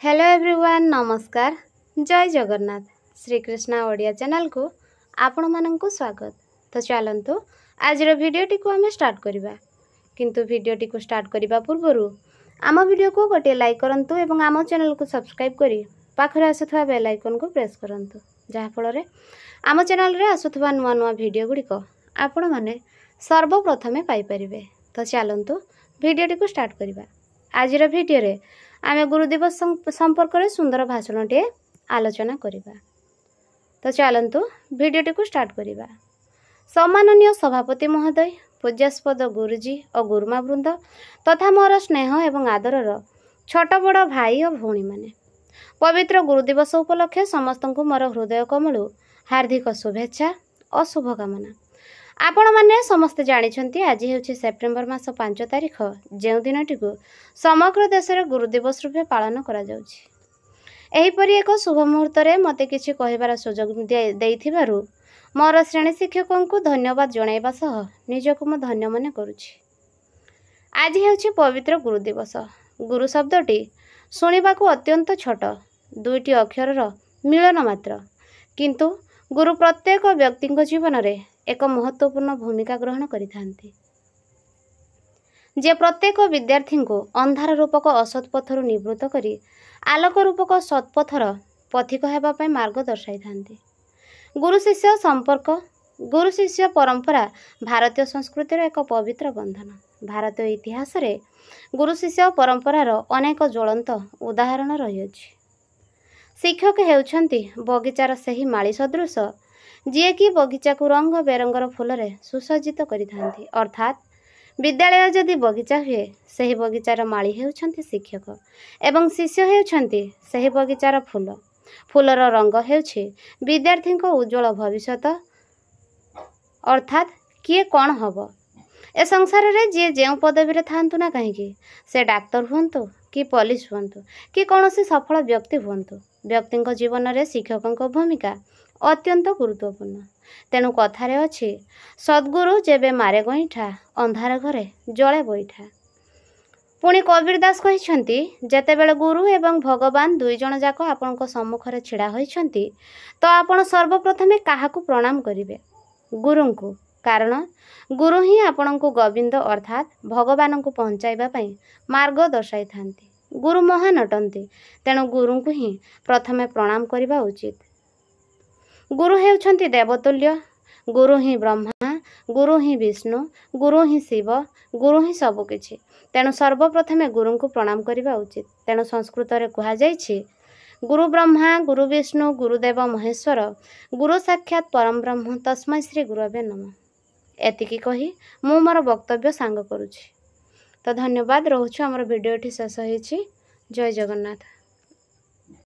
Hello everyone नमस्कार जय Jagannath Shrikrishna Odia channel को आपण मानक स्वागत। तो चलतु आज भिडटी को आम स्टार्ट करवा किंतु भिडटी को स्टार्ट करने पूर्वर आम वीडियो को गोटे लाइक करंतु एवं आम चैनल को सब्सक्राइब करी पाखरे आसुवा बेल आइकन को प्रेस करंतु जहाँफल आम चैनल रे आसुवा नुआ नुआ वीडियो गुड़िक आपण मैंने सर्वप्रथमे पाइपर। तो चलतु भिडटी को स्टार्ट करवा। आज भिडियो रे आमे गुरु दिवस संपर्क में सुंदर भाषण टे आलोचना करिबा। तो चलतु भिडटी को स्टार्ट करिबा। सम्माननीय सभापति महोदय, पूज्यास्पद गुरुजी और गुरुमा वृंद तथा मोर स्नेह एवं आदरर छोट बड़ भाई और भौणी माने, पवित्र गुरु दिवस उपलक्षे समस्त को मोर हृदय कमलु हार्दिक शुभेच्छा और शुभकामना। आपण माने समस्ते जानिछंती आज हेउछि सेप्टेम्बर मास 5 तारिख जेउ दिनटी को समग्र देश रे गुरु दिवस रूपे पालन करा जाउछि। एहीपरि एक शुभ मुहूर्त रे मते किछि कहिबार सुजोग देइथिबारु मोर श्रेणी शिक्षकों को धन्यवाद जणाइबा सह निजको म धन्य मने करूछि। आज हेउछि पवित्र गुरु दिवस। गुरु शब्दटी सुनिबाकू अत्यंत छोट, दुईटी अक्षरर मिलन मात्र, किंतु गुरु प्रत्येक व्यक्ति जीवन रे एक महत्वपूर्ण भूमिका ग्रहण करिथांती, जे प्रत्येक विद्यार्थी को अंधार रूपक असत पथरु निवृत्त करी आलोक रूपक सत्पथर पथिक हेबा पई मार्ग दर्शाई थांती। गुरु शिष्य संपर्क, गुरु शिष्य परंपरा भारतीय संस्कृतिर एक पवित्र बंधन। भारतीय इतिहास रे गुरु शिष्य परंपरार अनेक ज्वलंत उदाहरण रहिअछि। शिक्षक हेउछंती बगीचार सही माली सदृश जी कि बगीचा को रंग बेरंगर फूल रे सुसज्जित करिथांती। अर्थात विद्यालय जदि बगीचा हुए सही बगीचार माली हेउछंती शिक्षक एवं शिष्य हेउछंती सही बगीचार फूल। फूलर रंग हेउछि विद्यार्थी को उज्जवल भविष्यत, अर्थात किए कौन हब ए संसार रे जे जेउ पदवी रे थांतु ना कहीं, से डाक्तर हुंतु कि पुलिस हुंतु कि कौनसी सफल व्यक्ति हुंतु, व्यक्ति जीवन रे शिक्षकों भूमिका अत्यंत गुरुत्वपूर्ण। तेणु कथारे अछि, सद्गुरु जेबे मारे गईठा अंधार घरे जले बैठा। पुणी कबीर दास कहिछंती, जेतेबेले गुरु एवं भगवान दुई जण जाक आपनक सम्मुखरे छिड़ा होइछंती तो आपण सर्वप्रथमे काहाकू प्रणाम करिवे? गुरुंकु। कारण गुरु ही आपनकू गोविंद अर्थात भगवान को पहुंचाइबा पई मार्ग दर्शाई थांती। गुरु महान अटंती, तेणु गुरुंकु ही प्रथमे प्रणाम करिबा उचित। गुरु हेउछंती देवतुल्य, गुरु ही ब्रह्मा, गुरु ही विष्णु, गुरु ही शिव, गुरु ही सबु किछि। तेणु सर्वप्रथमे गुरु को प्रणाम करिबा उचित। तेणु संस्कृत रे कहा जाइछि, गुरु ब्रह्मा, गुरु विष्णु, गुरुदेव महेश्वर, गुरु साक्षात परम ब्रह्म तस्मै श्री गुरवे नमः। एतिकी कही मु मोर वक्तव्य सांग करूछि। तो धन्यवाद। रहुछु। हमर वीडियो ठी शेष होइछि। जय जगन्नाथ।